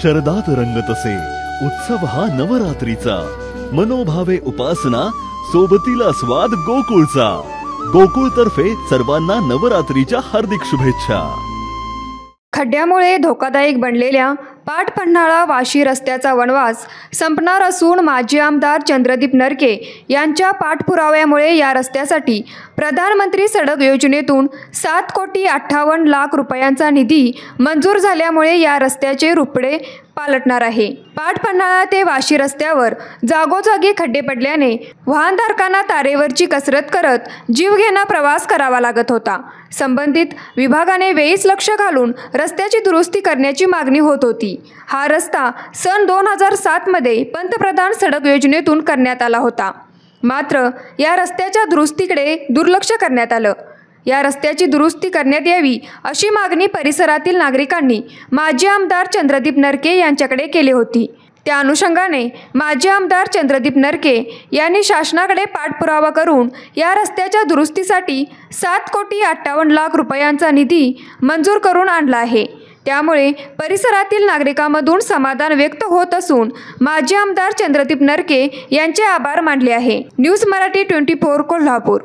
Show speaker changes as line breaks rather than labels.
शरदात रंगतसे उत्सव हा नवरात्रीचा, मनोभावे उपासना सोबतीला स्वाद गोकुळचा। गोकुळ तर्फे सर्वांना नवरात्रीच्या हार्दिक शुभेच्छा।
खड्ड्यामुळे धोकादायक बनलेल्या पाट-पन्हाळा वाशी रस्त्याचा वनवास संपणार असून माजी आमदार चंद्रदीप नरके यांच्या पाठपुराव्यामुळे या रस्त्यासाठी प्रधानमंत्री सडक योजनेतून 7,58,00,000 रुपयांचा निधी मंजूर झाल्यामुळे या रस्त्याचे रुपडे पालटणार आहे। पाट-पन्हाळा ते वाशी रस्त्यावर जागोजागी खड्डे पडल्याने वाहनधारकांना तारेवरची कसरत करत जीवघेणा प्रवास करावा लागत होता। संबंधित विभागाने वेळीच लक्ष घालून रस्त्याची दुरुस्ती करण्याची मागणी होत होती। हा रस्ता सन 2007 मध्ये पंतप्रधान सडक योजनेतून करण्यात आला होता, मात्र या रस्त्याच्या दुरुस्तीकडे दुर्लक्ष करण्यात आलं। या रस्त्याची दुरुस्ती करण्यात यावी अशी मागणी परिसरातील नागरिकांनी माजी आमदार चंद्रदीप नरके यांच्याकडे केली होती। त्या अनुषंगाने माजी आमदार चंद्रदीप नरके यांनी शासनाकडे पाठपुरावा करून या रस्त्याच्या दुरुस्तीसाठी 7,58,00,000 रुपयांचा निधी मंजूर करून आणला आहे। त्यामुळे परिसरातील नागरिकांमधून समाधान व्यक्त होत असून माजी आमदार चंद्रदीप नरके यांचे आभार मानले आहे। न्यूज मराठी 24 कोल्हापूर।